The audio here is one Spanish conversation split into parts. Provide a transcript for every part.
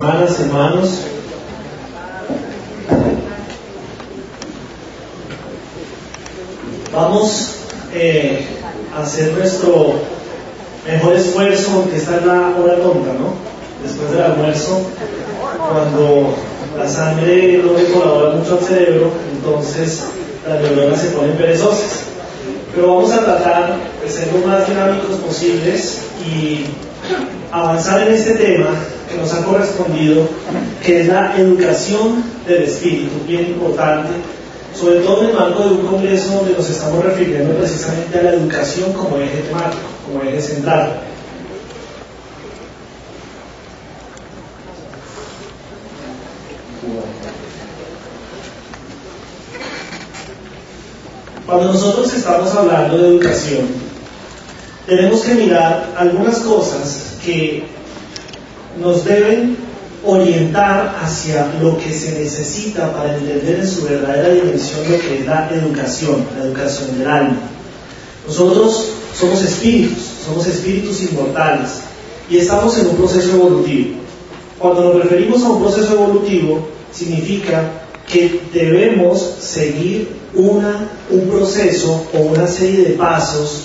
Hermanas, hermanos, vamos a hacer nuestro mejor esfuerzo, porque esta es la hora tonta, ¿no? Después del almuerzo, cuando la sangre no le colabora mucho al cerebro, entonces las neuronas se ponen perezosas. Pero vamos a tratar de ser lo más dinámicos posibles y avanzar en este tema que nos ha correspondido, que es la educación del espíritu, bien importante, sobre todo en el marco de un congreso donde nos estamos refiriendo precisamente a la educación como eje temático, como eje central. Cuando nosotros estamos hablando de educación, tenemos que mirar algunas cosas que nos deben orientar hacia lo que se necesita para entender en su verdadera dimensión lo que es la educación del alma. Nosotros somos espíritus inmortales y estamos en un proceso evolutivo. Cuando nos referimos a un proceso evolutivo, significa que debemos seguir un proceso o una serie de pasos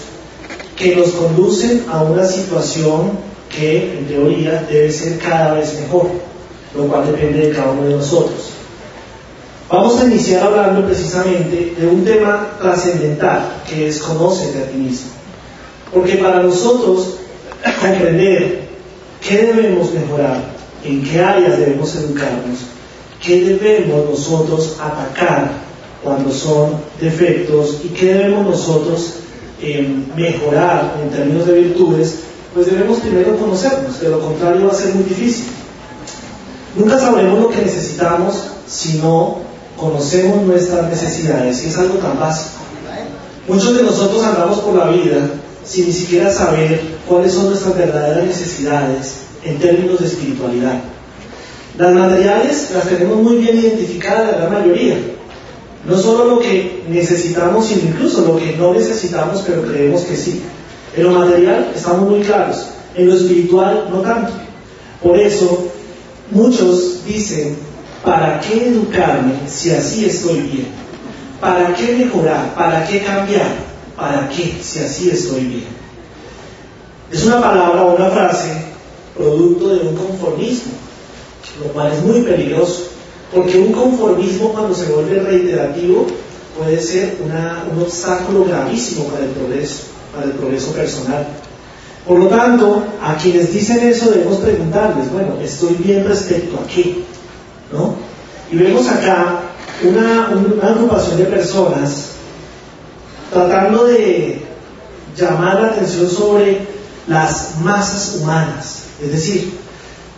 que nos conducen a una situación que en teoría debe ser cada vez mejor, lo cual depende de cada uno de nosotros. Vamos a iniciar hablando precisamente de un tema trascendental, que es conócete a ti mismo. Porque para nosotros comprender qué debemos mejorar, en qué áreas debemos educarnos, qué debemos nosotros atacar cuando son defectos y qué debemos nosotros mejorar en términos de virtudes, pues debemos primero conocernos, de lo contrario va a ser muy difícil. Nunca sabremos lo que necesitamos si no conocemos nuestras necesidades, y es algo tan básico. Muchos de nosotros andamos por la vida sin ni siquiera saber cuáles son nuestras verdaderas necesidades en términos de espiritualidad. Las materiales las tenemos muy bien identificadas, la gran mayoría. No solo lo que necesitamos, sino incluso lo que no necesitamos, pero creemos que sí. En lo material estamos muy claros, en lo espiritual no tanto. Por eso, muchos dicen, ¿para qué educarme si así estoy bien? ¿Para qué mejorar? ¿Para qué cambiar? ¿Para qué si así estoy bien? Es una palabra o una frase producto de un conformismo, lo cual es muy peligroso, porque un conformismo, cuando se vuelve reiterativo, puede ser un obstáculo gravísimo para el progreso personal. Por lo tanto, a quienes dicen eso debemos preguntarles, bueno, ¿estoy bien respecto a qué? ¿No? Y vemos acá una agrupación de personas tratando de llamar la atención sobre las masas humanas, es decir,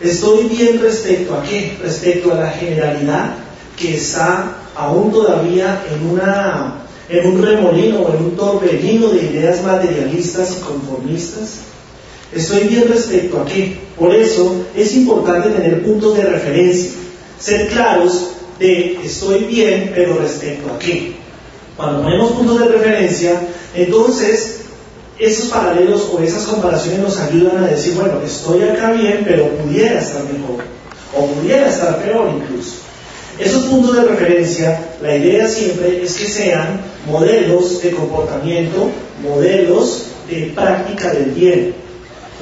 ¿estoy bien respecto a qué? Respecto a la generalidad que está aún todavía en un remolino o en un torbellino de ideas materialistas y conformistas. ¿Estoy bien respecto a qué? Por eso es importante tener puntos de referencia, ser claros de estoy bien, pero respecto a qué. Cuando ponemos puntos de referencia, entonces esos paralelos o esas comparaciones nos ayudan a decir, bueno, estoy acá bien, pero pudiera estar mejor, o pudiera estar peor incluso. Esos puntos de referencia, la idea siempre es que sean modelos de comportamiento, modelos de práctica del bien.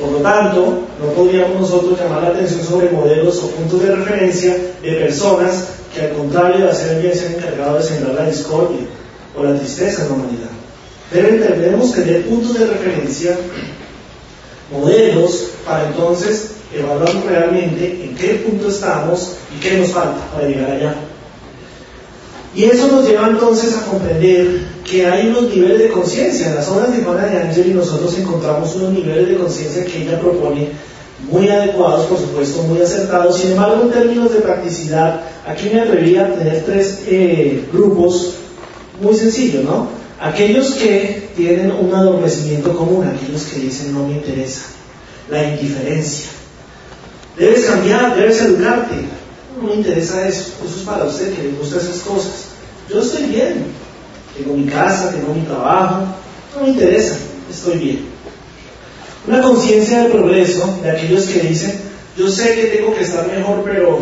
Por lo tanto, no podríamos nosotros llamar la atención sobre modelos o puntos de referencia de personas que, al contrario de hacer el bien, se han encargado de sembrar la discordia o la tristeza en la humanidad. Debemos tener puntos de referencia, modelos, para entonces evaluar realmente en qué punto estamos y qué nos falta para llegar allá. Y eso nos lleva entonces a comprender que hay unos niveles de conciencia. En las obras de Juana de Ángel y nosotros encontramos unos niveles de conciencia que ella propone muy adecuados, por supuesto, muy acertados. Sin embargo, en términos de practicidad, aquí me atreví a tener tres grupos muy sencillos, ¿no? Aquellos que tienen un adormecimiento común, aquellos que dicen no me interesa, la indiferencia. Debes cambiar, debes educarte. No me interesa eso es para usted que le gustan esas cosas. Yo estoy bien, tengo mi casa, tengo mi trabajo, no me interesa, estoy bien. Una conciencia del progreso de aquellos que dicen yo sé que tengo que estar mejor, pero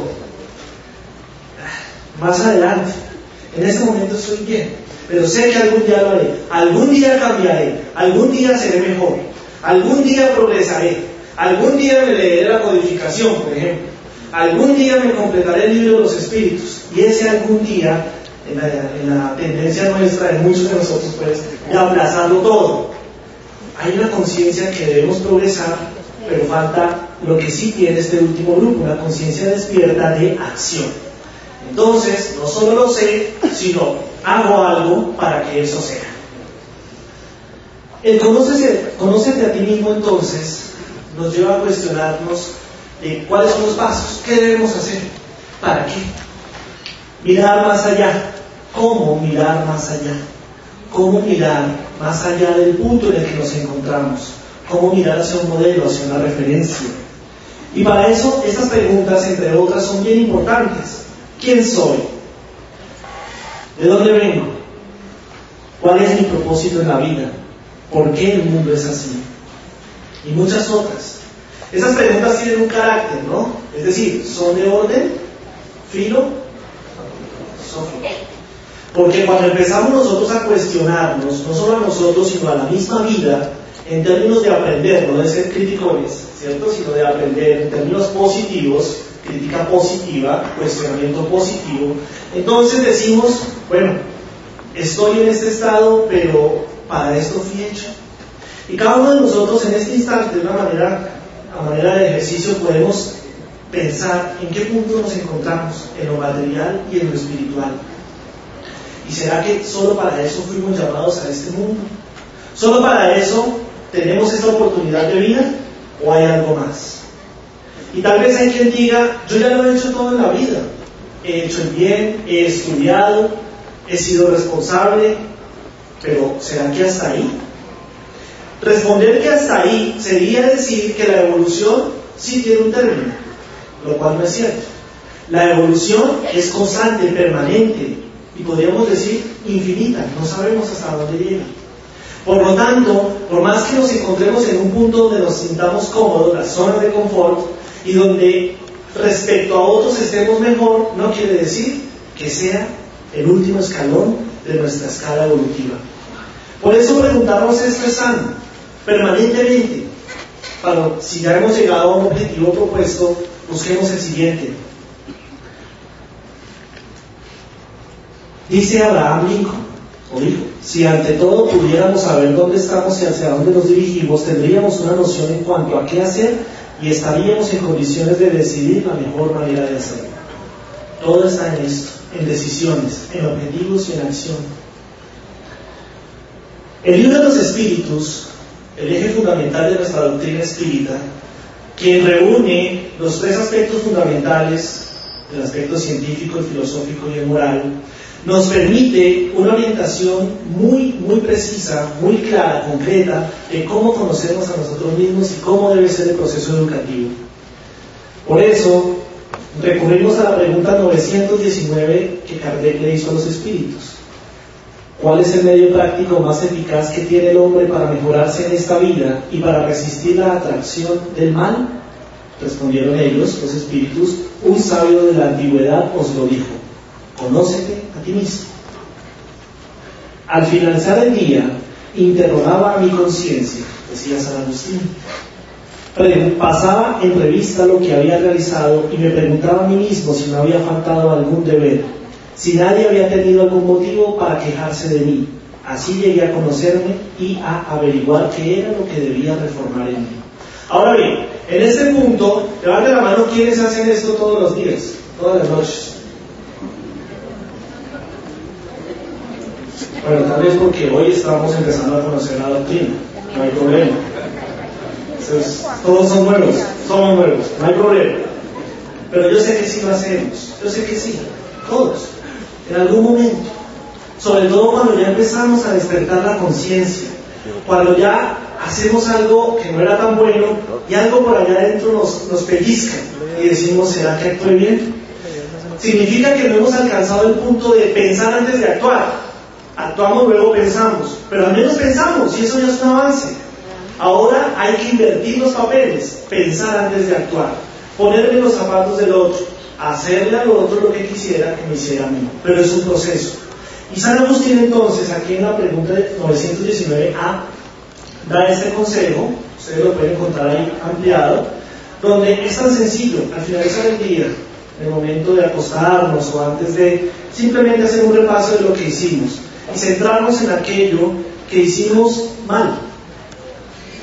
más adelante. En este momento estoy bien, pero sé que algún día lo haré, algún día cambiaré, algún día seré mejor, algún día progresaré, algún día me leeré la codificación, por ejemplo, algún día me completaré el libro de los espíritus, y ese algún día, en la tendencia nuestra, de muchos de nosotros, pues, de aplazarlo todo. Hay una conciencia que debemos progresar, pero falta lo que sí tiene este último grupo, una conciencia despierta de acción. Entonces, no solo lo sé, sino hago algo para que eso sea. El conócete a ti mismo, entonces, nos lleva a cuestionarnos cuáles son los pasos, qué debemos hacer, para qué. Mirar más allá. ¿Cómo mirar más allá? ¿Cómo mirar más allá del punto en el que nos encontramos? ¿Cómo mirar hacia un modelo, hacia una referencia? Y para eso, estas preguntas, entre otras, son bien importantes. ¿Quién soy? ¿De dónde vengo? ¿Cuál es mi propósito en la vida? ¿Por qué el mundo es así? Y muchas otras. Esas preguntas tienen un carácter, ¿no? Es decir, son de orden filosófico. Porque cuando empezamos nosotros a cuestionarnos, no solo a nosotros, sino a la misma vida, en términos de aprender, no de ser críticos, ¿cierto? Sino de aprender en términos positivos, crítica positiva, cuestionamiento positivo, entonces decimos, bueno, estoy en este estado, pero para esto fui hecho. Y cada uno de nosotros en este instante, de una manera, a manera de ejercicio, podemos pensar en qué punto nos encontramos, en lo material y en lo espiritual. ¿Y será que solo para eso fuimos llamados a este mundo? ¿Solo para eso tenemos esta oportunidad de vida? ¿O hay algo más? Y tal vez hay quien diga, yo ya lo he hecho todo en la vida. He hecho el bien, he estudiado, he sido responsable, pero ¿será que hasta ahí? Responder que hasta ahí sería decir que la evolución sí tiene un término, lo cual no es cierto. La evolución es constante, permanente, y podríamos decir infinita, no sabemos hasta dónde llega. Por lo tanto, por más que nos encontremos en un punto donde nos sintamos cómodos, las zonas de confort, y donde respecto a otros estemos mejor, no quiere decir que sea el último escalón de nuestra escala evolutiva. Por eso preguntarnos esto es sano, permanentemente. Si ya hemos llegado a un objetivo propuesto, busquemos el siguiente. Dice Abraham Lincoln, o dijo, si ante todo pudiéramos saber dónde estamos y hacia dónde nos dirigimos, tendríamos una noción en cuanto a qué hacer y estaríamos en condiciones de decidir la mejor manera de hacerlo. Todo está en esto, en decisiones, en objetivos y en acción. El libro de los espíritus, el eje fundamental de nuestra doctrina espírita, que reúne los tres aspectos fundamentales, el aspecto científico, el filosófico y el moral, nos permite una orientación muy precisa, muy clara, concreta, de cómo conocemos a nosotros mismos y cómo debe ser el proceso educativo. Por eso, recurrimos a la pregunta 919 que Kardec le hizo a los espíritus. ¿Cuál es el medio práctico más eficaz que tiene el hombre para mejorarse en esta vida y para resistir la atracción del mal? Respondieron ellos, los espíritus, un sabio de la antigüedad os lo dijo: conócete a ti mismo. Al finalizar el día, interrogaba a mi conciencia, decía San Agustín. Pasaba en revista lo que había realizado y me preguntaba a mí mismo si no había faltado algún deber, si nadie había tenido algún motivo para quejarse de mí. Así llegué a conocerme y a averiguar qué era lo que debía reformar en mí. Ahora bien, en este punto, levante la mano quienes hacen esto todos los días, todas las noches. Bueno, tal vez porque hoy estamos empezando a conocer la doctrina, no hay problema. Entonces, todos son nuevos, somos nuevos, no hay problema. Pero yo sé que sí lo hacemos, yo sé que sí, todos, en algún momento. Sobre todo cuando ya empezamos a despertar la conciencia, cuando ya hacemos algo que no era tan bueno y algo por allá adentro nos pellizca y decimos, ¿será que actué bien? Significa que no hemos alcanzado el punto de pensar antes de actuar. Actuamos, luego pensamos, pero al menos pensamos y eso ya es un avance. Ahora hay que invertir los papeles, pensar antes de actuar. ponerme los zapatos del otro, hacerle al otro lo que quisiera que me hiciera a mí, pero es un proceso. Y San Agustín entonces, aquí en la pregunta 919a, da este consejo, ustedes lo pueden encontrar ahí ampliado, donde es tan sencillo, al finalizar el día, en el momento de acostarnos o antes de simplemente hacer un repaso de lo que hicimos y centrarnos en aquello que hicimos mal.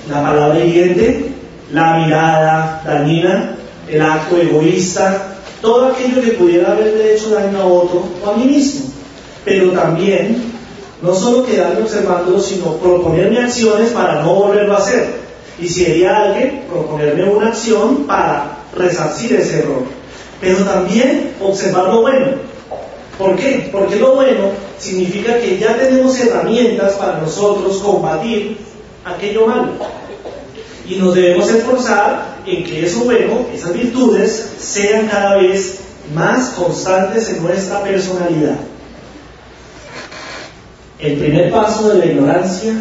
La palabra hiriente, la mirada dañina, el acto egoísta, todo aquello que pudiera haberle hecho daño a otro o a mí mismo. Pero también, no solo quedarme observándolo, sino proponerme acciones para no volverlo a hacer. Y si haría alguien, proponerme una acción para resarcir ese error. Pero también observar lo bueno. ¿Por qué? Porque lo bueno significa que ya tenemos herramientas para nosotros combatir aquello malo. Y nos debemos esforzar en que eso bueno, esas virtudes, sean cada vez más constantes en nuestra personalidad. El primer paso de la ignorancia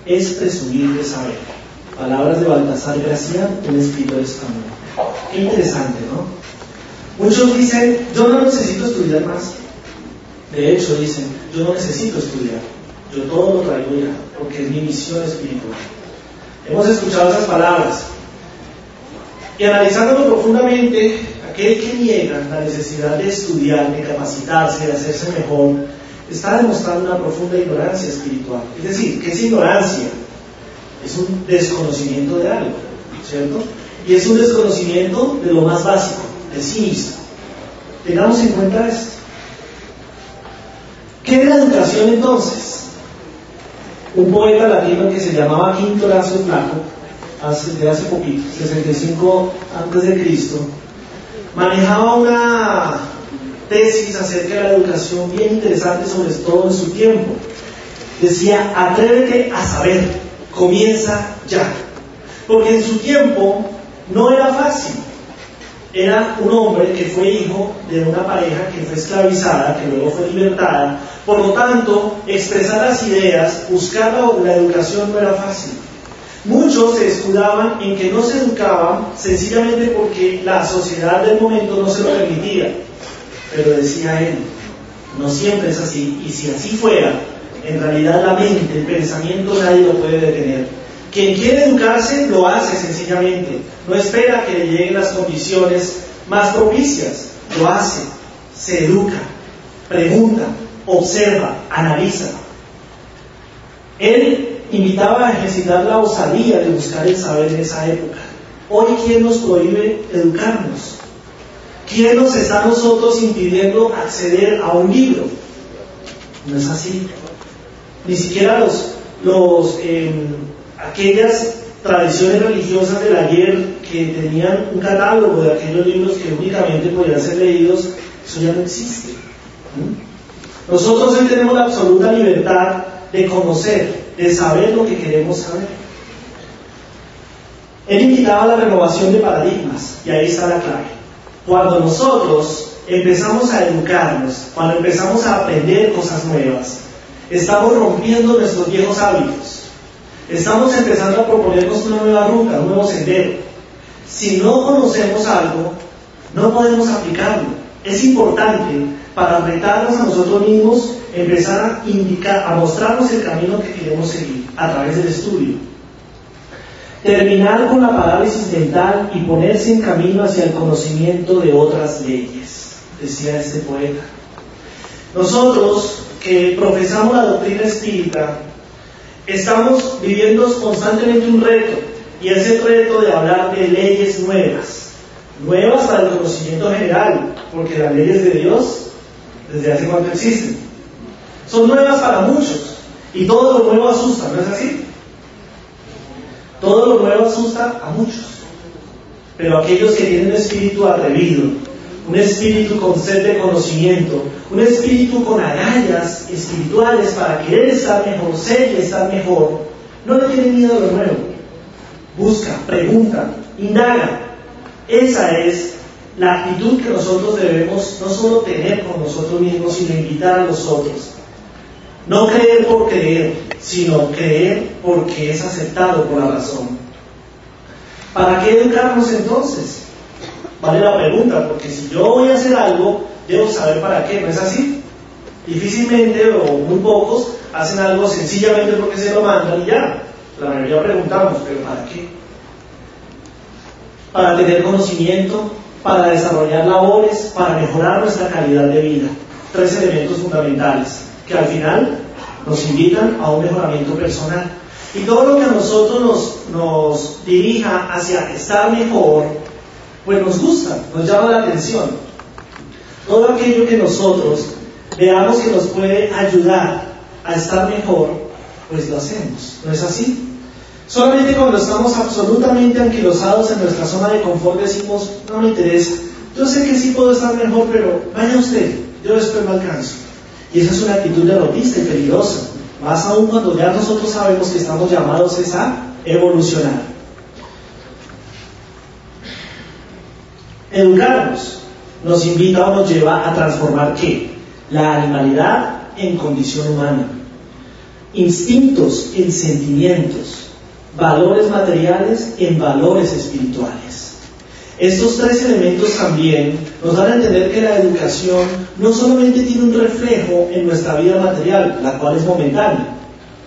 es presumir de saber. Palabras de Baltasar Gracián, un escritor español. Qué interesante, ¿no? Muchos dicen, yo no necesito estudiar más. De hecho, dicen, yo no necesito estudiar. Yo todo lo traigo ya, porque es mi misión espiritual. Hemos escuchado esas palabras. Y analizándolo profundamente, aquel que niega la necesidad de estudiar, de capacitarse, de hacerse mejor, está demostrando una profunda ignorancia espiritual. Es decir, ¿qué es ignorancia? Es un desconocimiento de algo, ¿cierto? Y es un desconocimiento de lo más básico, de sí mismo. Tengamos en cuenta esto. ¿Qué es la educación entonces? Un poeta latino que se llamaba Quinto Horacio Flaco, de hace poquito, 65 a.C., manejaba una tesis acerca de la educación bien interesante, sobre todo en su tiempo. Decía, atrévete a saber, comienza ya. Porque en su tiempo no era fácil. Era un hombre que fue hijo de una pareja que fue esclavizada, que luego fue libertada. Por lo tanto, expresar las ideas, buscar la educación no era fácil. Muchos se escudaban en que no se educaban sencillamente porque la sociedad del momento no se lo permitía. Pero decía él, no siempre es así, y si así fuera, en realidad la mente, el pensamiento nadie lo puede detener. Quien quiere educarse lo hace sencillamente, no espera que le lleguen las condiciones más propicias, lo hace, se educa, pregunta, observa, analiza. Él invitaba a ejercitar la osadía de buscar el saber en esa época. Hoy, ¿quién nos prohíbe educarnos? ¿Quién nos está a nosotros impidiendo acceder a un libro? No es así. Ni siquiera aquellas tradiciones religiosas del ayer que tenían un catálogo de aquellos libros que únicamente podían ser leídos, eso ya no existe. Nosotros hoy tenemos la absoluta libertad de conocer, de saber lo que queremos saber. Él invitaba a la renovación de paradigmas, y ahí está la clave. Cuando nosotros empezamos a educarnos, cuando empezamos a aprender cosas nuevas, estamos rompiendo nuestros viejos hábitos. Estamos empezando a proponernos una nueva ruta, un nuevo sendero. Si no conocemos algo, no podemos aplicarlo. Es importante, para retarnos a nosotros mismos, empezar a mostrarnos el camino que queremos seguir a través del estudio. Terminar con la parálisis mental y ponerse en camino hacia el conocimiento de otras leyes, decía este poeta. Nosotros que profesamos la doctrina espírita, estamos viviendo constantemente un reto, y es el reto de hablar de leyes nuevas para el conocimiento general, porque las leyes de Dios, ¿desde hace cuánto existen? Son nuevas para muchos, y todo lo nuevo asusta, ¿no es así? Todo lo nuevo asusta a muchos, pero aquellos que tienen un espíritu atrevido, un espíritu con sed de conocimiento, un espíritu con agallas espirituales para querer estar mejor, ser y estar mejor, no le tienen miedo a lo nuevo. Busca, pregunta, indaga. Esa es la actitud que nosotros debemos no solo tener con nosotros mismos, sino invitar a los otros. No creer por creer, sino creer porque es aceptado por la razón. ¿Para qué educarnos entonces? vale la pregunta, porque si yo voy a hacer algo, debo saber para qué, ¿no es así? Difícilmente o muy pocos hacen algo sencillamente porque se lo mandan y ya. La mayoría preguntamos, ¿pero para qué? Para tener conocimiento, para desarrollar labores, para mejorar nuestra calidad de vida. 3 elementos fundamentales que al final nos invitan a un mejoramiento personal. Y todo lo que a nosotros nos dirija hacia estar mejor, pues nos gusta, nos llama la atención. Todo aquello que nosotros veamos que nos puede ayudar a estar mejor, pues lo hacemos, ¿no es así? Solamente cuando estamos absolutamente anquilosados en nuestra zona de confort decimos, no me interesa, yo sé que sí puedo estar mejor, pero vaya usted, yo después me alcanzo. Y esa es una actitud derrotista y peligrosa, más aún cuando ya nosotros sabemos que estamos llamados a evolucionar. Educarnos nos invita o nos lleva a transformar ¿qué? La animalidad en condición humana, instintos en sentimientos, valores materiales en valores espirituales. Estos 3 elementos también nos dan a entender que la educación no solamente tiene un reflejo en nuestra vida material, la cual es momentánea,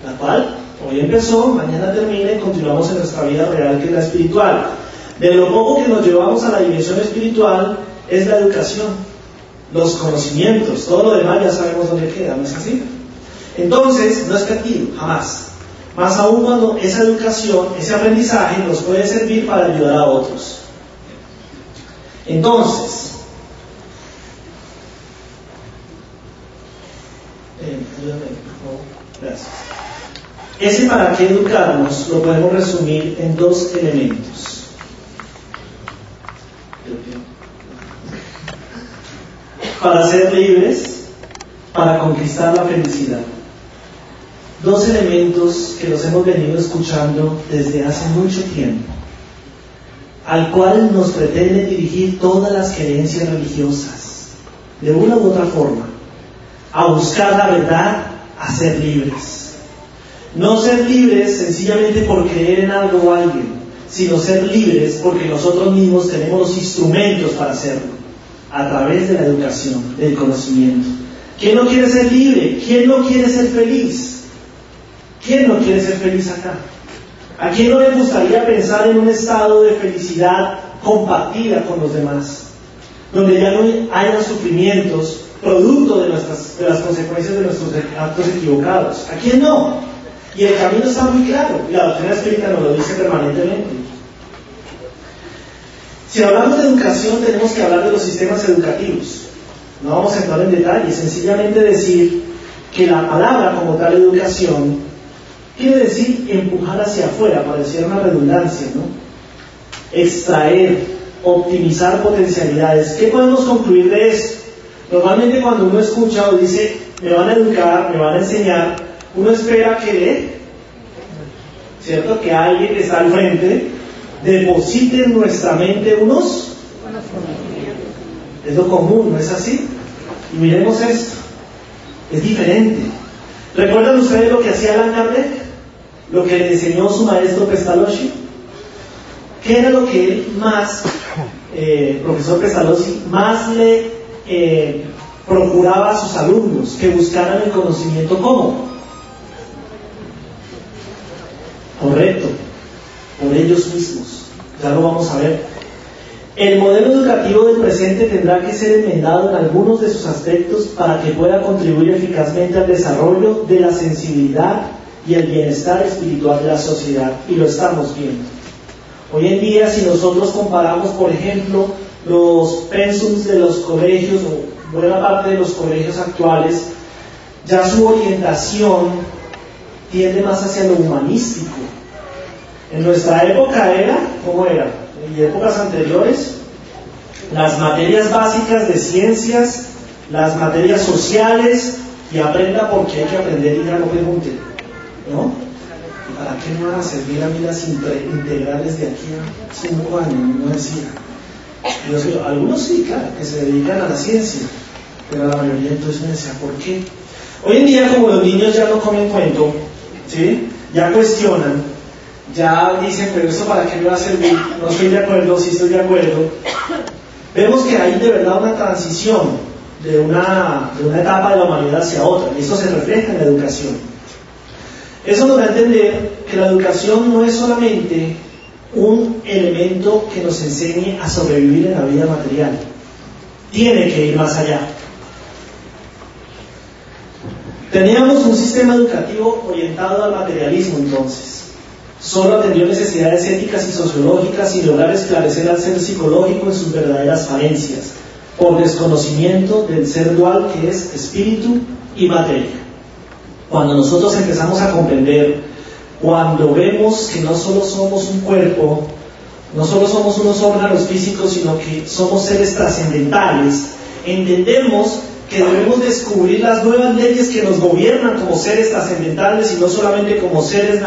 la cual hoy empezó, mañana termina y continuamos en nuestra vida real, que es la espiritual. De lo poco que nos llevamos a la dimensión espiritual es la educación, los conocimientos, todo lo demás ya sabemos dónde queda, ¿no es así? Entonces, no es perdido, jamás. Más aún cuando esa educación, ese aprendizaje nos puede servir para ayudar a otros. Entonces, gracias. Ese para qué educarnos lo podemos resumir en 2 elementos. Para ser libres, para conquistar la felicidad. 2 elementos que los hemos venido escuchando desde hace mucho tiempo, al cual nos pretende dirigir todas las creencias religiosas, de una u otra forma, a buscar la verdad, a ser libres. No ser libres sencillamente por creer en algo o alguien, sino ser libres porque nosotros mismos tenemos los instrumentos para hacerlo, a través de la educación, del conocimiento. ¿Quién no quiere ser libre? ¿Quién no quiere ser feliz? ¿Quién no quiere ser feliz acá? ¿A quién no le gustaría pensar en un estado de felicidad compartida con los demás? Donde ya no haya sufrimientos producto de las consecuencias de nuestros actos equivocados. ¿A quién no? Y el camino está muy claro, y la doctrina espírita nos lo dice permanentemente. Si hablamos de educación, tenemos que hablar de los sistemas educativos. No vamos a entrar en detalle, sencillamente decir que la palabra como tal, educación, quiere decir empujar hacia afuera, parecía una redundancia, ¿no? Extraer, optimizar potencialidades. ¿Qué podemos concluir de esto? Normalmente cuando uno escucha o dice, me van a educar, me van a enseñar, uno espera que, ¿cierto? Que alguien que está al frente deposite en nuestra mente unos... Es lo común, ¿no es así? Y miremos esto, es diferente. ¿Recuerdan ustedes lo que hacía Allan Kardec? Lo que le enseñó su maestro Pestalozzi. ¿Qué era lo que él más, profesor Pestalozzi, más le procuraba a sus alumnos? Que buscaran el conocimiento ¿cómo? Correcto, por ellos mismos. Ya lo vamos a ver. El modelo educativo del presente tendrá que ser enmendado en algunos de sus aspectos para que pueda contribuir eficazmente al desarrollo de la sensibilidad y el bienestar espiritual de la sociedad, y lo estamos viendo. Hoy en día, si nosotros comparamos, por ejemplo, los pensums de los colegios, o buena parte de los colegios actuales, ya su orientación tiende más hacia lo humanístico. En nuestra época era, ¿cómo era? En épocas anteriores, las materias básicas de ciencias, las materias sociales, y aprenda porque hay que aprender y ya no pregunte, ¿no? ¿Y para qué me van a servir a mí las integrales de aquí a 5 años? No decía. Dios mío, algunos sí, claro, que se dedican a la ciencia, pero la mayoría entonces me decía, ¿por qué? Hoy en día, como los niños ya no comen cuento, ¿sí? Ya cuestionan, ya dicen, pero ¿esto para qué me va a servir? No estoy de acuerdo, sí estoy de acuerdo. vemos que hay de verdad una transición de una etapa de la humanidad hacia otra, y eso se refleja en la educación. Eso nos da a entender que la educación no es solamente un elemento que nos enseñe a sobrevivir en la vida material, tiene que ir más allá. Teníamos un sistema educativo orientado al materialismo entonces. Solo atendió necesidades éticas y sociológicas sin lograr esclarecer al ser psicológico en sus verdaderas falencias, por desconocimiento del ser dual que es espíritu y materia. Cuando nosotros empezamos a comprender, cuando vemos que no solo somos un cuerpo, no solo somos unos órganos físicos, sino que somos seres trascendentales, entendemos que debemos descubrir las nuevas leyes que nos gobiernan como seres trascendentales y no solamente como seres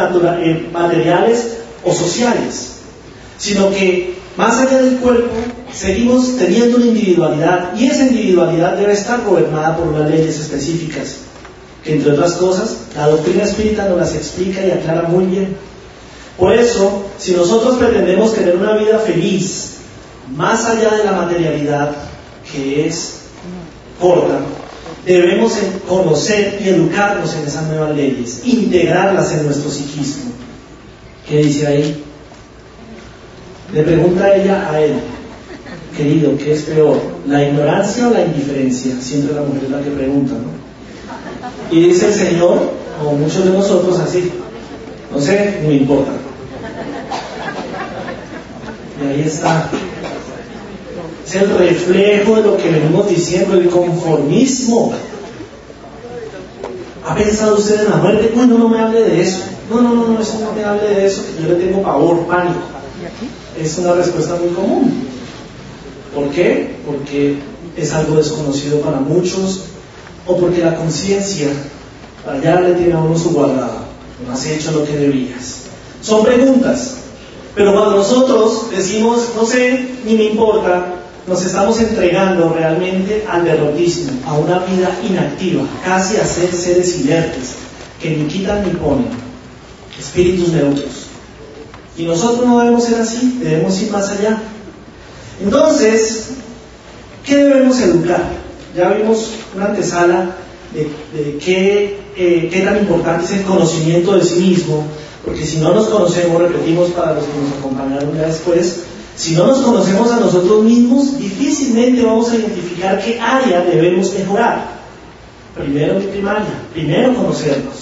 materiales o sociales, sino que más allá del cuerpo seguimos teniendo una individualidad, y esa individualidad debe estar gobernada por unas leyes específicas que, entre otras cosas, la doctrina espírita nos las explica y aclara muy bien. Por eso, si nosotros pretendemos tener una vida feliz más allá de la materialidad, que es corta, debemos conocer y educarnos en esas nuevas leyes, integrarlas en nuestro psiquismo. ¿Qué dice ahí? Le pregunta ella a él: querido, ¿qué es peor, la ignorancia o la indiferencia? Siempre la mujer es la que pregunta, ¿no? Y dice el Señor, o muchos de nosotros, así: no sé, no me importa. Y ahí está. Es el reflejo de lo que venimos diciendo, el conformismo. ¿Ha pensado usted en la muerte? Bueno, no me hable de eso. No, eso no me hable de eso, que yo le tengo pavor, pánico. Es una respuesta muy común. ¿Por qué? Porque es algo desconocido para muchos, o porque la conciencia allá le tiene a uno su guardada. No has hecho lo que debías. Son preguntas. Pero cuando nosotros decimos, no sé, ni me importa, nos estamos entregando realmente al derrotismo, a una vida inactiva, casi a ser seres inertes, que ni quitan ni ponen, espíritus neutros. Y nosotros no debemos ser así, debemos ir más allá. Entonces, ¿qué debemos educar? Ya vimos una antesala de qué tan importante es el conocimiento de sí mismo, porque si no nos conocemos, repetimos para los que nos acompañaron ya después, si no nos conocemos a nosotros mismos, difícilmente vamos a identificar qué área debemos mejorar. Primero que primaria, primero conocernos.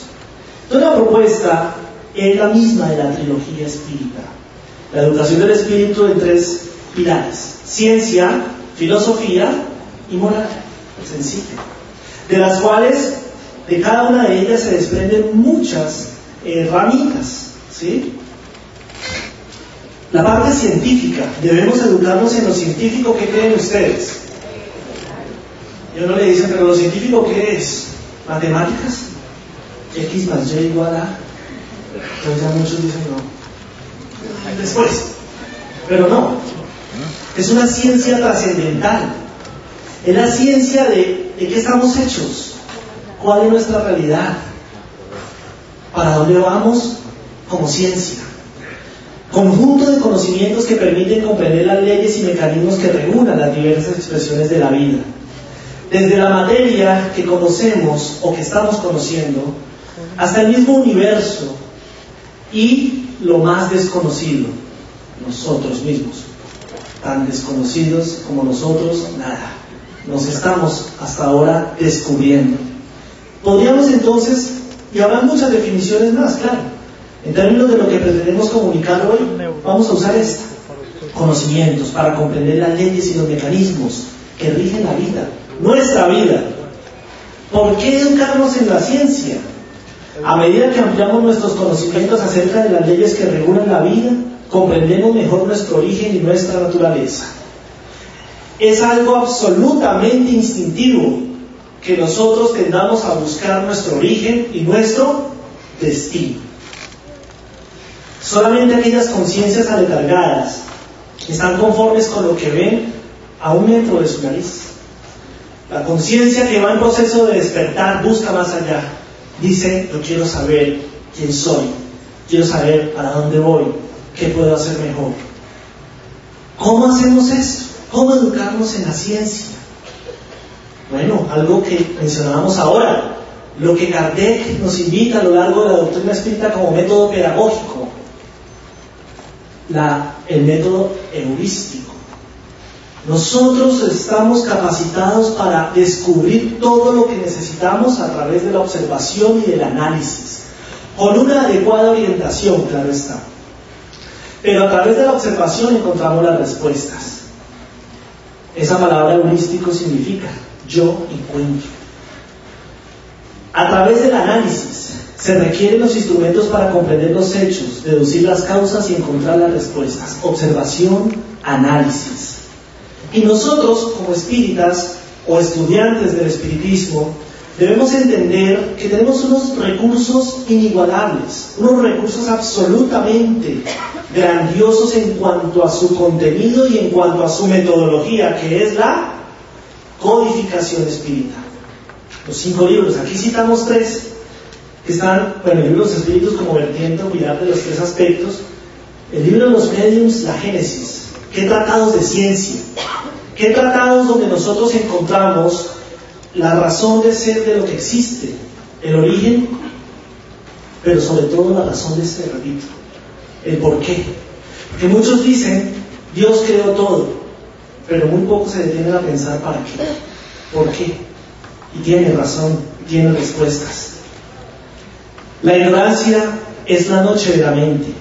Entonces la propuesta es la misma de la trilogía espírita. La educación del espíritu en 3 pilares: ciencia, filosofía y moral. Sencillo. De las cuales, de cada una de ellas se desprenden muchas ramitas, ¿sí? La parte científica, debemos educarnos en lo científico. ¿Qué creen ustedes? Y uno le dice, pero lo científico, ¿qué es? ¿Matemáticas? X más Y igual a. Entonces ya muchos dicen no. Después. Pero no. Es una ciencia trascendental. Es la ciencia de qué estamos hechos, cuál es nuestra realidad, para dónde vamos como ciencia. Conjunto de conocimientos que permiten comprender las leyes y mecanismos que regulan las diversas expresiones de la vida. Desde la materia que conocemos o que estamos conociendo, hasta el mismo universo y lo más desconocido, nosotros mismos. Tan desconocidos como nosotros, nada. Nos estamos hasta ahora descubriendo. Podríamos entonces, y habrá muchas definiciones más, claro, en términos de lo que pretendemos comunicar hoy, vamos a usar esta: conocimientos para comprender las leyes y los mecanismos que rigen la vida, nuestra vida. ¿Por qué educarnos en la ciencia? A medida que ampliamos nuestros conocimientos acerca de las leyes que regulan la vida, comprendemos mejor nuestro origen y nuestra naturaleza. Es algo absolutamente instintivo que nosotros tendamos a buscar nuestro origen y nuestro destino. Solamente aquellas conciencias aletargadas están conformes con lo que ven a 1 metro de su nariz. La conciencia que va en proceso de despertar busca más allá. Dice, yo quiero saber quién soy, quiero saber para dónde voy, qué puedo hacer mejor. ¿Cómo hacemos esto? ¿Cómo educarnos en la ciencia? Bueno, algo que mencionábamos ahora, lo que Kardec nos invita a lo largo de la doctrina espírita como método pedagógico, el método heurístico. Nosotros estamos capacitados para descubrir todo lo que necesitamos a través de la observación y del análisis, con una adecuada orientación, claro está. Pero a través de la observación encontramos las respuestas. Esa palabra heurístico significa yo encuentro. A través del análisis se requieren los instrumentos para comprender los hechos, deducir las causas y encontrar las respuestas. Observación, análisis. Y nosotros, como espíritas o estudiantes del espiritismo, debemos entender que tenemos unos recursos inigualables, unos recursos absolutamente grandiosos en cuanto a su contenido y en cuanto a su metodología, que es la codificación espírita. Los 5 libros, aquí citamos 3, que están, bueno, el libro de los espíritus como vertiente ocular de los 3 aspectos, el libro de los médiums, la Génesis, qué tratados de ciencia, qué tratados donde nosotros encontramos la razón de ser de lo que existe, el origen, pero sobre todo la razón de ser, repito, el por qué. Porque muchos dicen, Dios creó todo, pero muy pocos se detienen a pensar para qué, por qué, y tienen razón, tienen respuestas. La ignorancia es la noche de la mente,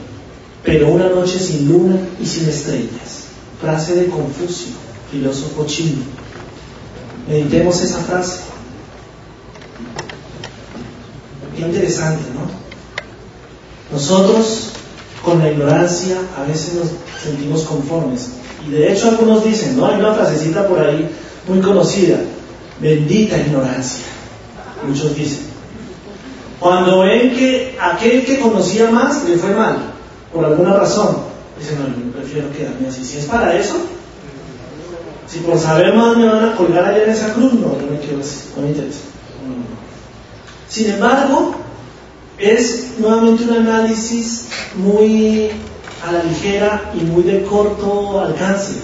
pero una noche sin luna y sin estrellas. Frase de Confucio, filósofo chino. Meditemos esa frase. Qué interesante, ¿no? Nosotros con la ignorancia a veces nos sentimos conformes. Y de hecho algunos dicen, ¿no? Hay una frasecita por ahí muy conocida: bendita ignorancia. Muchos dicen. Cuando ven que aquel que conocía más le fue mal, por alguna razón, dicen, no, yo prefiero quedarme así. Si es para eso, si por saber más me van a colgar allá en esa cruz, no me quiero así, no me interesa. Sin embargo, es nuevamente un análisis muy a la ligera y muy de corto alcance,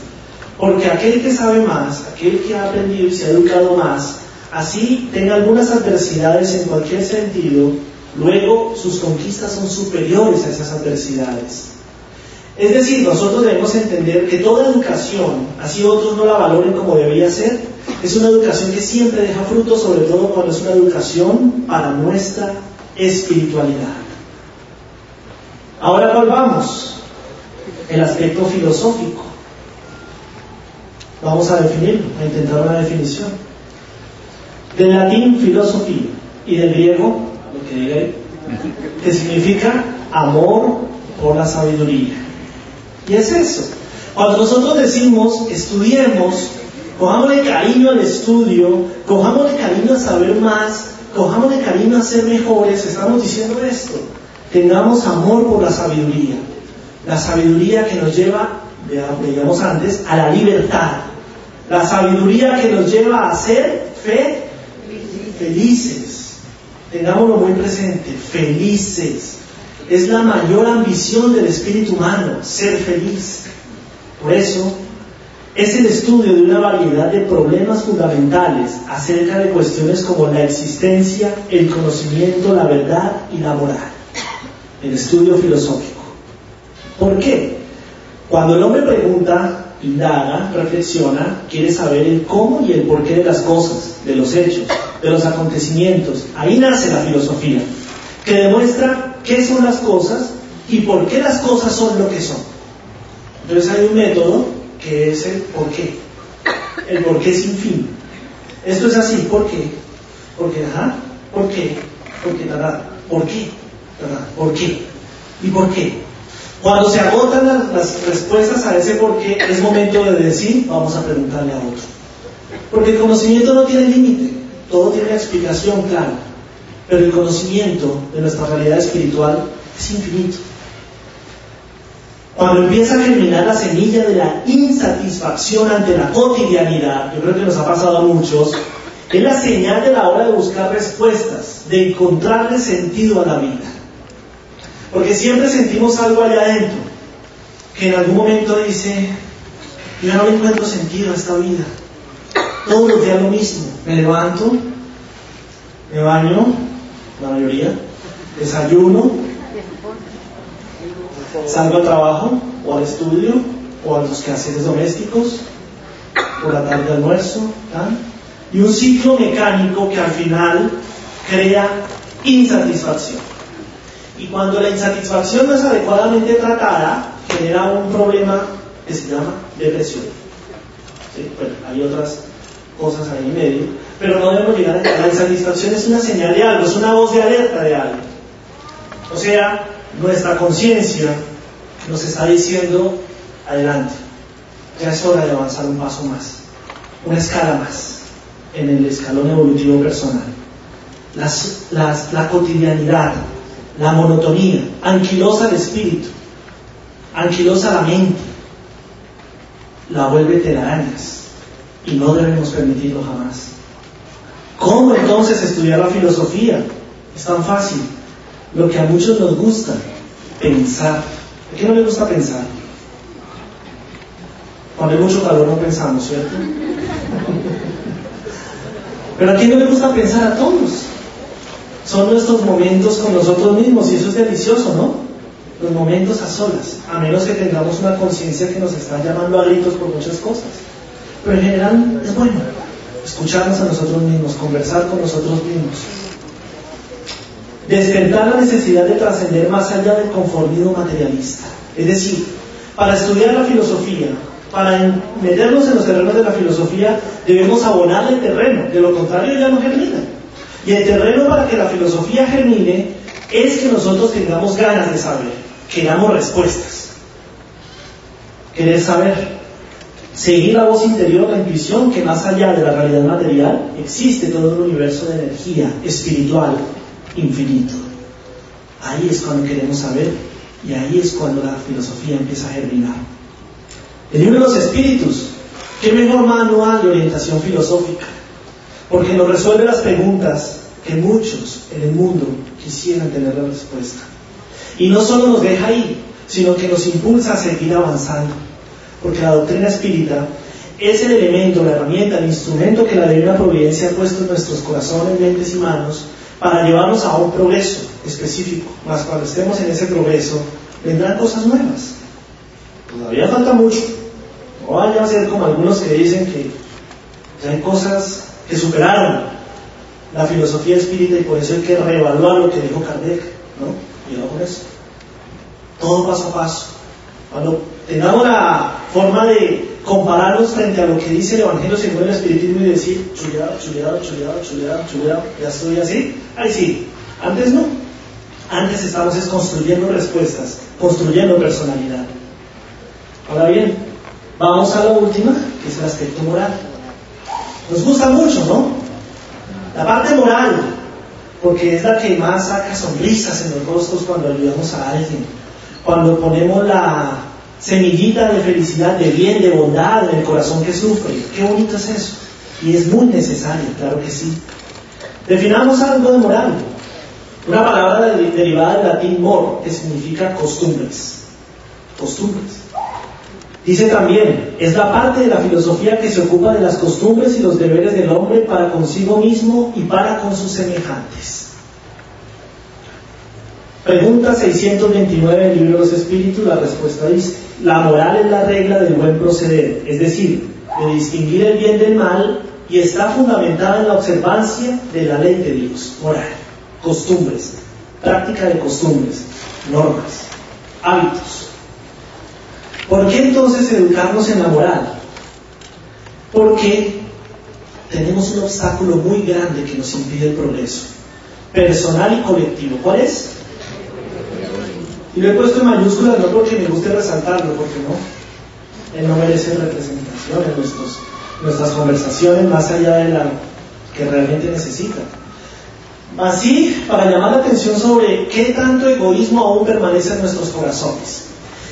porque aquel que sabe más, aquel que ha aprendido y se ha educado más, así tenga algunas adversidades en cualquier sentido, luego sus conquistas son superiores a esas adversidades. Es decir, nosotros debemos entender que toda educación, así otros no la valoren como debería ser, es una educación que siempre deja frutos, sobre todo cuando es una educación para nuestra espiritualidad. Ahora volvamos el aspecto filosófico. Vamos a definirlo, a intentar una definición. Del latín filosofía y del griego, lo que diga ahí, que significa amor por la sabiduría. Y es eso. Cuando nosotros decimos estudiemos, cojámosle cariño al estudio, cojámosle cariño a saber más, cojámosle cariño a ser mejores, estamos diciendo esto. Tengamos amor por la sabiduría que nos lleva, digamos antes, a la libertad, la sabiduría que nos lleva a ser felices. Tengámoslo muy presente, felices. Es la mayor ambición del espíritu humano, ser feliz. Por eso, es el estudio de una variedad de problemas fundamentales acerca de cuestiones como la existencia, el conocimiento, la verdad y la moral. El estudio filosófico. ¿Por qué? Cuando el hombre pregunta, indaga, reflexiona, quiere saber el cómo y el porqué de las cosas, de los hechos, de los acontecimientos. Ahí nace la filosofía, que demuestra qué son las cosas y por qué las cosas son lo que son. Entonces hay un método que es el porqué. El porqué sin fin. Esto es así, ¿por qué? Porque, ¿por qué? Porque, ¿por qué? ¿Por qué? ¿Y por qué? Cuando se agotan las respuestas a ese por qué, es momento de decir, vamos a preguntarle a otro. Porque el conocimiento no tiene límite, todo tiene una explicación clara. Pero el conocimiento de nuestra realidad espiritual es infinito. Cuando empieza a germinar la semilla de la insatisfacción ante la cotidianidad, yo creo que nos ha pasado a muchos, es la señal de la hora de buscar respuestas, de encontrarle sentido a la vida. Porque siempre sentimos algo allá adentro, que en algún momento dice, Yo no le encuentro sentido a esta vida. Todos los días lo mismo. Me levanto, me baño, la mayoría, desayuno, salgo al trabajo, o al estudio, o a los quehaceres domésticos, por la tarde almuerzo, ¿tá? Y un ciclo mecánico que al final crea insatisfacción. Y cuando la insatisfacción no es adecuadamente tratada, genera un problema que se llama depresión. ¿Sí? Bueno, hay otras cosas ahí en medio, pero no debemos llegar a la insatisfacción. Es una señal de algo, es una voz de alerta de algo. O sea, nuestra conciencia nos está diciendo: adelante, ya es hora de avanzar un paso más, una escala más en el escalón evolutivo personal. La cotidianidad, la monotonía, anquilosa el espíritu, anquilosa la mente, la vuelve telarañas, y no debemos permitirlo jamás. ¿Cómo entonces estudiar la filosofía? Es tan fácil. Lo que a muchos nos gusta, pensar. ¿A qué no le gusta pensar? Cuando hay mucho calor no pensamos, ¿cierto? Pero a quién no le gusta pensar, a todos. Son nuestros momentos con nosotros mismos, y eso es delicioso, ¿no? Los momentos a solas, a menos que tengamos una conciencia que nos está llamando a gritos por muchas cosas. Pero en general es bueno escucharnos a nosotros mismos, conversar con nosotros mismos. Despertar la necesidad de trascender más allá del conformismo materialista. Es decir, para estudiar la filosofía, para meternos en los terrenos de la filosofía, debemos abonarle el terreno, de lo contrario ya no germina. Y el terreno para que la filosofía germine es que nosotros tengamos ganas de saber, queramos respuestas, querer saber, seguir la voz interior, la intuición, que más allá de la realidad material existe todo un universo de energía espiritual infinito. Ahí es cuando queremos saber, y ahí es cuando la filosofía empieza a germinar. El libro de los espíritus, qué mejor manual de orientación filosófica, porque nos resuelve las preguntas que muchos en el mundo quisieran tener la respuesta. Y no solo nos deja ahí, sino que nos impulsa a seguir avanzando, porque la doctrina espírita es el elemento, la herramienta, el instrumento que la divina providencia ha puesto en nuestros corazones, mentes y manos para llevarnos a un progreso específico. Mas cuando estemos en ese progreso, vendrán cosas nuevas. Todavía falta mucho. No vaya a ser como algunos que dicen que ya hay cosas que superaron la filosofía espírita y por eso hay que reevaluar lo que dijo Kardec, ¿no? Cuidado con eso. Todo paso a paso. Cuando tengamos la forma de compararnos frente a lo que dice el Evangelio según el Espiritismo y decir: chuleado, ya estoy así, ahí sí. Antes no. Antes estamos construyendo respuestas, construyendo personalidad. Ahora bien, vamos a la última, que es el aspecto moral. Nos gusta mucho, ¿no? La parte moral, porque es la que más saca sonrisas en los rostros cuando ayudamos a alguien, cuando ponemos la semillita de felicidad, de bien, de bondad en el corazón que sufre. Qué bonito es eso, y es muy necesario, claro que sí. Definamos algo de moral. Una palabra derivada del latín mor, que significa costumbres. Costumbres. Dice también, es la parte de la filosofía que se ocupa de las costumbres y los deberes del hombre para consigo mismo y para con sus semejantes. Pregunta 629 del libro de los Espíritus, la respuesta dice: la moral es la regla del buen proceder, es decir, de distinguir el bien del mal, y está fundamentada en la observancia de la ley de Dios. Moral, costumbres, práctica de costumbres, normas, hábitos. ¿Por qué entonces educarnos en la moral? Porque tenemos un obstáculo muy grande que nos impide el progreso, personal y colectivo. ¿Cuál es? Y lo he puesto en mayúsculas no porque me guste resaltarlo, porque no, él no merece representación en nuestras conversaciones más allá de la que realmente necesita. Así, para llamar la atención sobre qué tanto egoísmo aún permanece en nuestros corazones.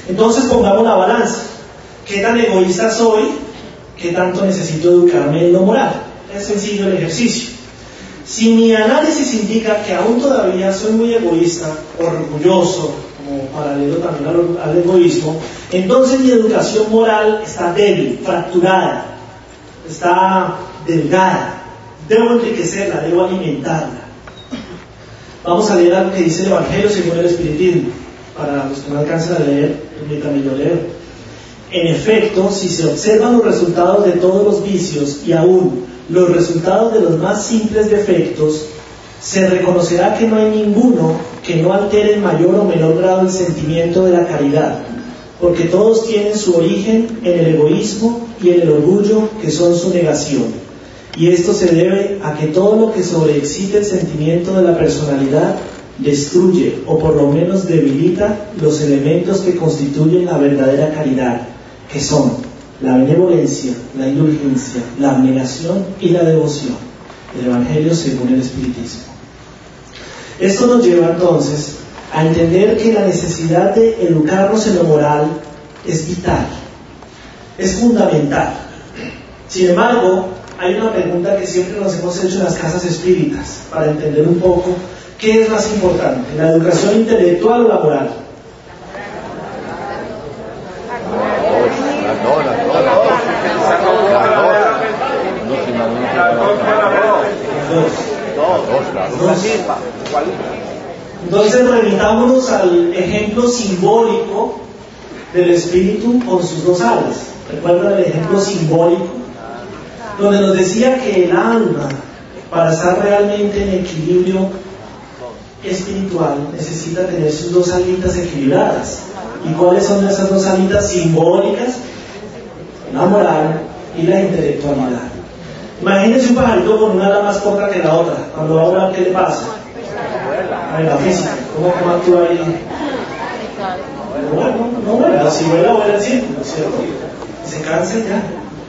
Entonces pongamos la balanza. ¿Qué tan egoísta soy? ¿Qué tanto necesito educarme en lo moral? Es sencillo el ejercicio. Si mi análisis indica que aún todavía soy muy egoísta, orgulloso, como paralelo también al egoísmo, Entonces mi educación moral está débil, fracturada, está delgada. Debo enriquecerla, debo alimentarla. Vamos a leer algo que dice el Evangelio según el Espiritismo. Para los que no alcancen a leer, permítanme yo leer. En efecto, si se observan los resultados de todos los vicios y aún los resultados de los más simples defectos, se reconocerá que no hay ninguno que no altere en mayor o menor grado el sentimiento de la caridad, porque todos tienen su origen en el egoísmo y en el orgullo, que son su negación. Y esto se debe a que todo lo que sobreexcita el sentimiento de la personalidad destruye, o por lo menos debilita, los elementos que constituyen la verdadera caridad, que son la benevolencia, la indulgencia, la abnegación y la devoción. El Evangelio según el Espiritismo. Esto nos lleva entonces a entender que la necesidad de educarnos en lo moral es vital, es fundamental. Sin embargo, hay una pregunta que siempre nos hemos hecho en las casas espíritas para entender un poco qué es más importante, la educación intelectual o la moral. Entonces remitámonos al ejemplo simbólico del espíritu con sus dos alas. ¿Recuerdan el ejemplo simbólico? Donde nos decía que el alma, para estar realmente en equilibrio espiritual, necesita tener sus dos alitas equilibradas. ¿Y cuáles son esas dos alitas simbólicas? La moral y la intelectualidad. Imagínense un pajarito con una ala más corta que la otra. Cuando va a volar, ¿qué le pasa? A ver, la física, ¿cómo actúa ahí? No vuela, si vuela el círculo, ¿cierto? Y se cansa ya.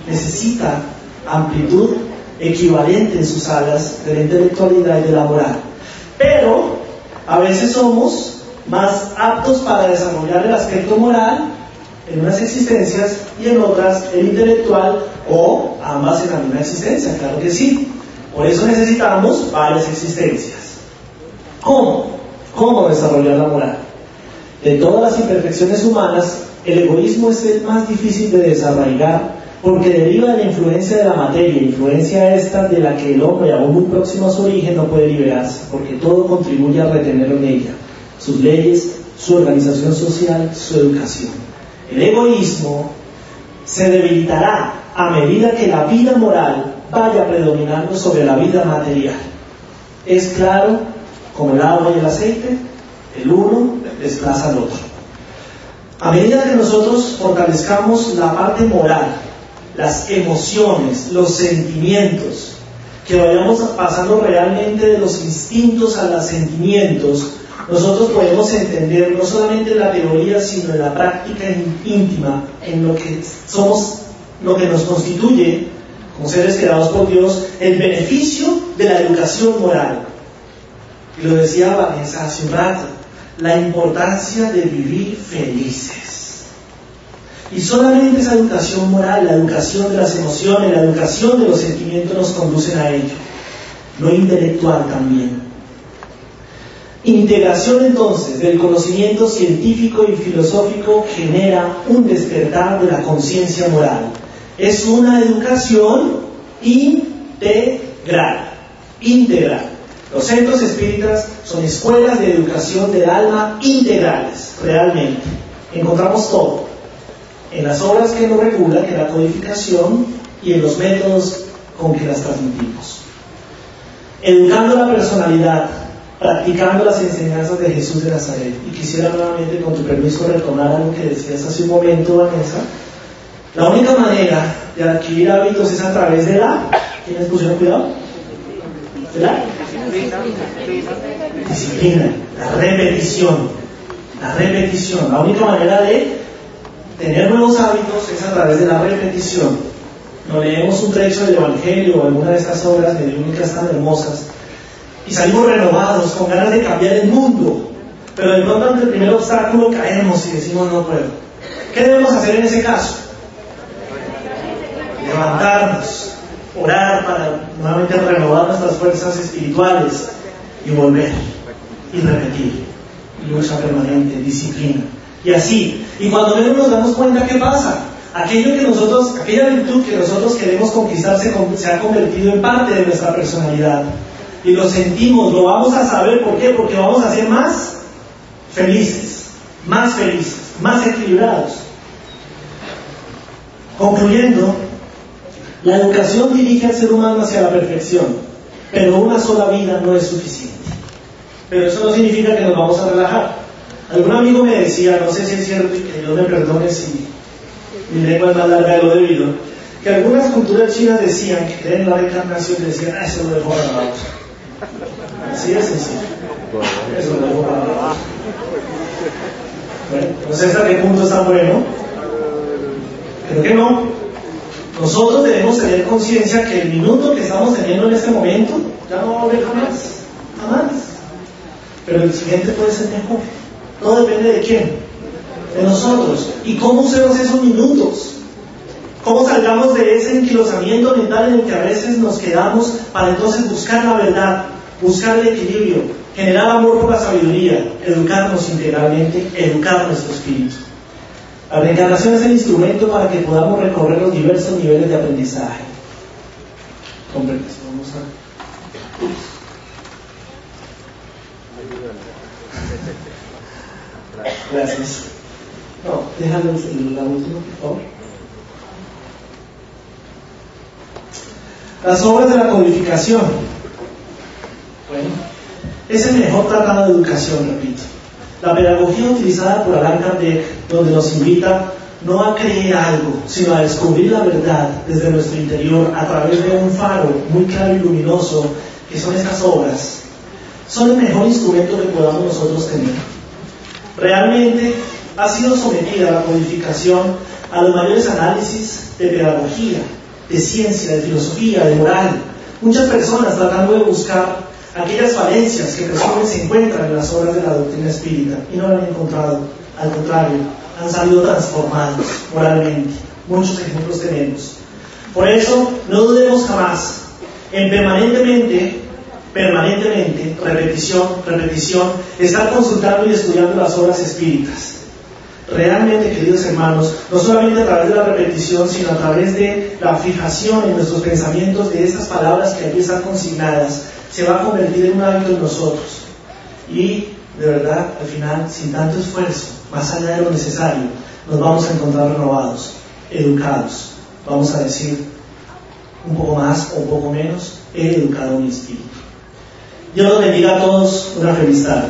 Necesita amplitud equivalente en sus alas de la intelectualidad y de la moral. Pero a veces somos más aptos para desarrollar el aspecto moral en unas existencias y en otras el intelectual, o ambas en la misma existencia, claro que sí. Por eso necesitamos varias existencias. ¿Cómo desarrollar la moral? De todas las imperfecciones humanas, el egoísmo es el más difícil de desarraigar, porque deriva de la influencia de la materia, influencia esta de la que el hombre, aún muy próximo a su origen, no puede liberarse, porque todo contribuye a retenerlo en ella: sus leyes, su organización social, su educación. El egoísmo se debilitará a medida que la vida moral vaya predominando sobre la vida material. Es claro, como el agua y el aceite, el uno desplaza al otro. A medida que nosotros fortalezcamos la parte moral, las emociones, los sentimientos, que vayamos pasando realmente de los instintos a los sentimientos, nosotros podemos entender no solamente en la teoría, sino en la práctica íntima, en lo que somos, lo que nos constituye como seres creados por Dios, el beneficio de la educación moral. Y lo decía Vanessa hace un rato, la importancia de vivir felices. Y solamente esa educación moral, la educación de las emociones, la educación de los sentimientos nos conducen a ello. Lo intelectual también. Integración entonces del conocimiento científico y filosófico genera un despertar de la conciencia moral. Es una educación integral. Los centros espíritas son escuelas de educación del alma integrales, realmente. Encontramos todo en las obras que lo regulan, en la codificación y en los métodos con que las transmitimos. Educando la personalidad, practicando las enseñanzas de Jesús de Nazaret. Y quisiera nuevamente, con tu permiso, retomar algo que decías hace un momento, Vanessa. La única manera de adquirir hábitos es a través de la... ¿Quiénes pusieron cuidado? ¿De la? Disciplina, la repetición. La única manera de tener nuevos hábitos es a través de la repetición. Nos leemos un trecho del Evangelio o alguna de estas obras mediúnicas tan hermosas y salimos renovados, con ganas de cambiar el mundo, pero de pronto ante el primer obstáculo caemos y decimos no puedo. ¿Qué debemos hacer en ese caso? Levantarnos, orar para nuevamente renovar nuestras fuerzas espirituales y volver y repetir. Lucha permanente, disciplina. Y así, Y cuando menos nos damos cuenta, ¿qué pasa? Aquella virtud que nosotros queremos conquistar se ha convertido en parte de nuestra personalidad. Y lo sentimos, lo vamos a saber. ¿Por qué? Porque vamos a ser más felices, más equilibrados. Concluyendo, la educación dirige al ser humano hacia la perfección, pero una sola vida no es suficiente. Pero eso no significa que nos vamos a relajar. Algún amigo me decía, no sé si es cierto, y que Dios me perdone si mi lengua es más larga de lo debido, que algunas culturas chinas decían que creen en la reencarnación y decían, eso lo dejo para la otra. Así es sencillo. Eso lo dejo para la otra. Bueno, no sé hasta qué punto está bueno. Creo que no. Nosotros debemos tener conciencia que el minuto que estamos teniendo en este momento ya no va a volver jamás. Pero el siguiente puede ser mejor. Todo depende de quién, de nosotros. Y cómo usemos esos minutos, cómo salgamos de ese enquilosamiento mental en el que a veces nos quedamos para entonces buscar la verdad, buscar el equilibrio, generar amor por la sabiduría, educarnos integralmente, educar nuestro espíritu. La reencarnación es el instrumento para que podamos recorrer los diversos niveles de aprendizaje. Con permiso, vamos a... Gracias. No, déjalo la última, por favor. Las obras de la codificación. Bueno, es el mejor tratado de educación, repito. La pedagogía utilizada por Allan Kardec, donde nos invita no a creer algo, sino a descubrir la verdad desde nuestro interior a través de un faro muy claro y luminoso, que son estas obras, son el mejor instrumento que podamos nosotros tener. Realmente ha sido sometida la codificación a los mayores análisis de pedagogía, de ciencia, de filosofía, de moral. Muchas personas tratando de buscar aquellas falencias que presumen se encuentran en las obras de la doctrina espírita y no lo han encontrado. Al contrario, han salido transformados moralmente. Muchos ejemplos tenemos. Por eso, no dudemos jamás en permanentemente, repetición, estar consultando y estudiando las obras espíritas. Realmente, queridos hermanos, no solamente a través de la repetición, sino a través de la fijación en nuestros pensamientos de estas palabras que aquí están consignadas, se va a convertir en un hábito en nosotros. Y, de verdad, al final, sin tanto esfuerzo, más allá de lo necesario, nos vamos a encontrar renovados, educados. Vamos a decir, un poco más o un poco menos, he educado mi espíritu. Dios los bendiga a todos, una feliz tarde.